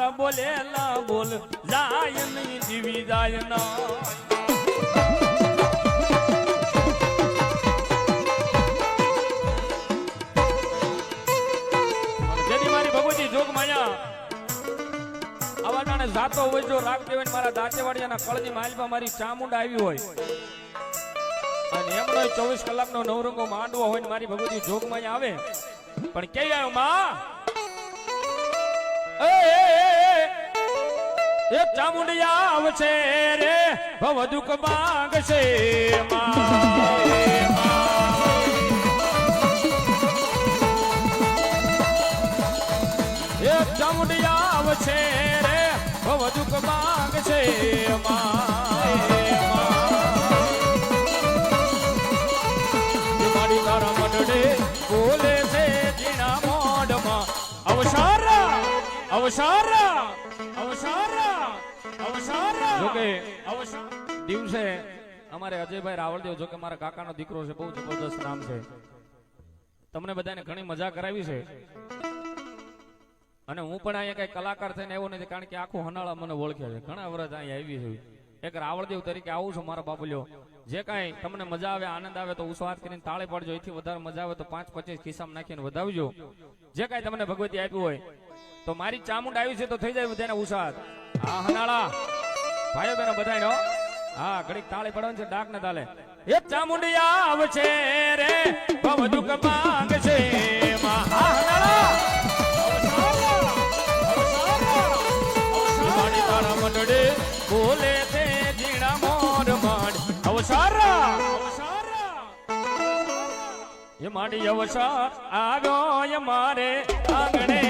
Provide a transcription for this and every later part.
મારા બોલેલા બોલ જાય નહીં જીવી જાય ના જાતો હોય જો રાગ દેવે મારા દાંતેવાડિયાના કળની માલમાં મારી ચામુંડા આવી હોય અને એમનો 24 કલાકનો નવરંગો માંડવો હોય ને મારી ભગવતી જોગમાં આવે પણ કે આવ્યો માં એ ચામુંડિયા આવશે રે ભવદુક માંગશે એ ચામુંડિયા આવશે રે ભવદુક માંગશે મારી તારા મંડળે બોલે છે જીણા મોઢમાં અવસાર અવસાર અવસાર અવસાર જોકે દિવસે અમારે અજયભાઈ રાવળદેવ જોકે મારા કાકાનો દીકરો છે બહુ જબરદસ્ત નામ છે તમને બધાને ઘણી મજા કરાવી છે અને હું પણ અહીંયા કઈ કલાકાર થઈને એવો નથી કારણ કે આખું હનાળા મને ઓળખે છે ઘણા વર્ષ અહીંયા આવી છે એક રાવળદેવ તરીકે આવું છું મારા બાબુલ્યો જે કાંઈ તમને મજા આવે આનંદ આવે તો ઉસ્વાદ કરીને તાળે પાડજો એથી વધારે મજા આવે તો 5-25 ખિસ્સામાં નાખીને વધાવજો જે કાંઈ તમને ભગવતી આપ્યું હોય તો મારી ચામુંડ આવી છે તો થઈ જાય બધાને ઉસ્વાદ હા હનાળા ભાઈઓ બહેનો બધાનો હા ઘડીક તાળે પડવાનું છે ડાક ને તાલે એ ચામુંડિયા આવશે રે ભવદુક માંગશે હા હનાળા મંડળે બોલે તે જીણા મોર માંડ અવસાર એ માડી અવસાર આવ્યો એ મારે આંગણે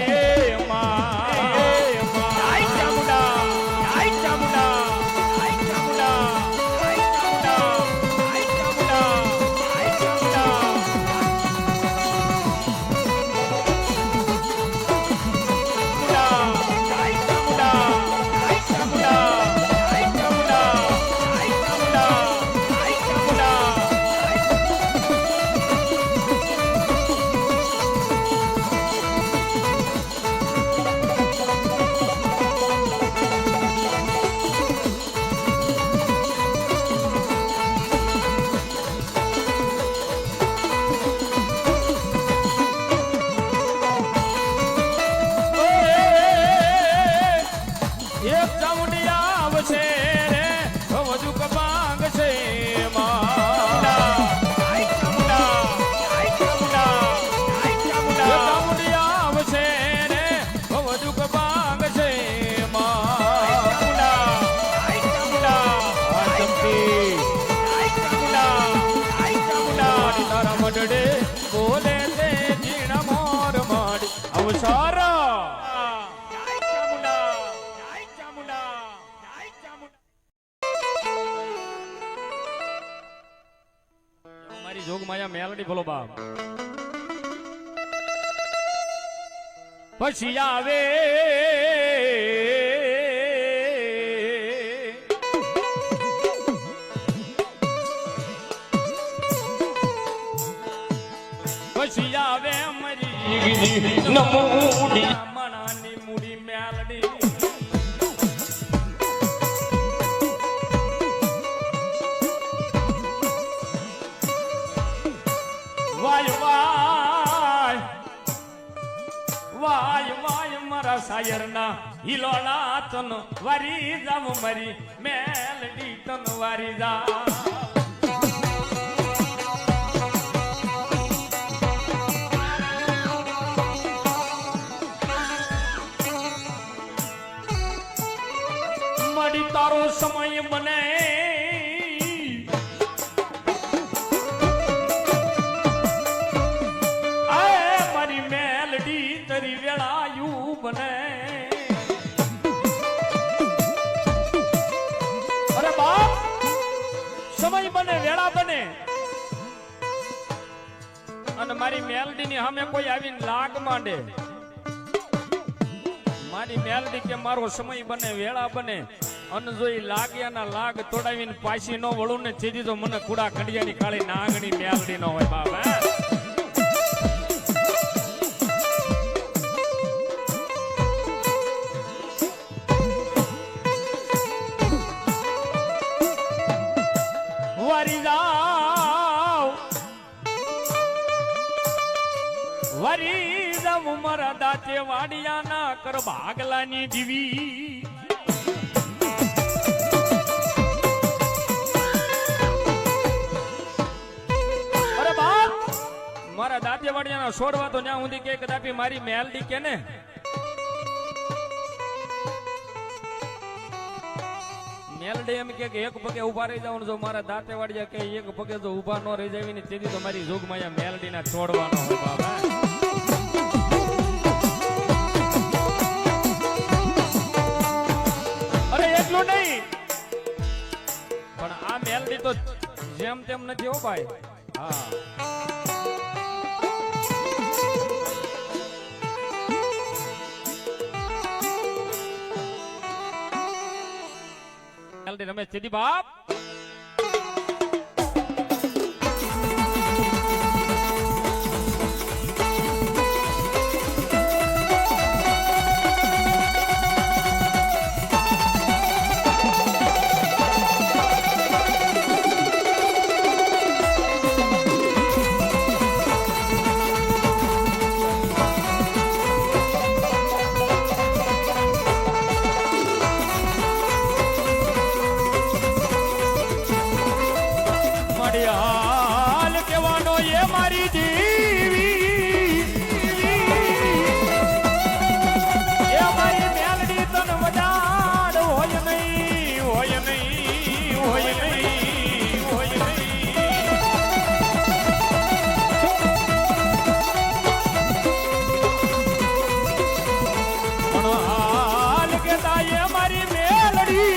બોલે તે જીણા મોર માંડ અવસાર મારી જોગ માયા મેલડી બોલો બાપ પછી આવે પછી આવે મરી નમૂડી મણાની મૂડી મેલડી વાય વાય વાય વાય મારા સાયરના હિલોળા તન વારી જાવ મરી મેલડી તન વારી જા તારો સમય બને મારી મેલડી તરી વેળાયું બને અરે બાપ સમય બને વેળા બને અને મારી મેલડી ની સામે કોઈ આવીને લાગ માંડે મારી મેલડી કે મારો સમય બને વેળા બને અન જોઈ લાગ્યાના લાગ તોડાવીને પાછી નો વળું ને સીધી તો મને કુડા કડિયાની કાળી નાગણી મેલડી નો હોય બાબા દાંતે વાડિયાના કર ભાગલાની દીવી અરે બાપ મારા દાંતે વાડિયાના છોડવા તો ન્યા ઊંધી કે કદાપી મારી મેલડી કે ને મેલડી એમ કે એક પગે ઉભા રહી જવાનું જો મારા દાંતે વાડિયા કે એક પગે જો ઉભા ન રહી જાવી ને તેથી તો મારી જોગમાયા મેલડી ના છોડવાનો હોય બાબા અરે એટલું નહીં પણ આ મેલડી તો જેમ તેમ નથી હો ભાઈ હા રમેશ ચેદી બાપ હાલ કેવાનો એ મારી દેવી એ મારી મેલડી તન વડાડ હોય નહીં હોય નહીં હોય નહીં હોય નહીં પણ હાલ કેતા એ મારી મેલડી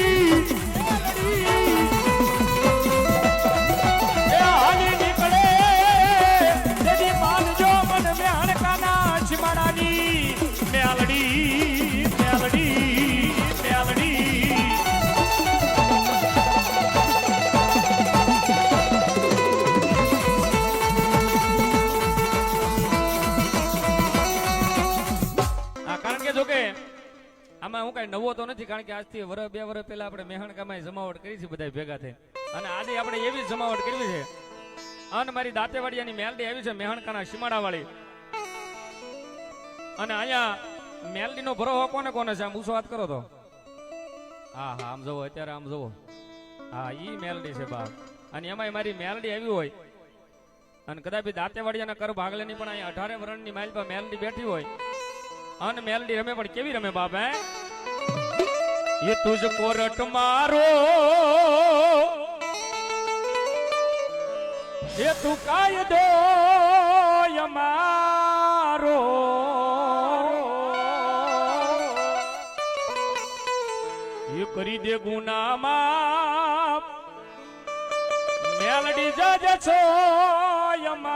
આમાં હું કઈ નવો તો નથી કારણ કે આજથી વર્ષ 2 વર્ષ પહેલા આપણે મેહણકામાં જમાવટ કરી છે બધા ભેગા થઈ અને આજે આપણે એવી જમાવટ કરવી છે અને મારી દાંતેવાડિયાની મેલડી આવી છે મેહણકાના સીમાડા વાળી અને અહીંયા મેલડીનો ભરોહો કોને કોને છે આમ ઊંચો વાત કરો તો હા હા આમ જોવો અત્યારે આમ જોવો હા ઈ મેલડી છે બાપ અને એમાં મારી મેલડી આવી હોય અને કદાચ દાંતેવાડિયાના કર ભાગલેની પણ અહીંયા 18 વર્ષની માઇલ પર મેલડી બેઠી હોય અને મેલડી રમે પણ કેવી રમે બાપ હે ये तुझको रट मारो ये तू कायदो यमारो ये કરી દે ગુના માફ મેલડી જજ છો યમા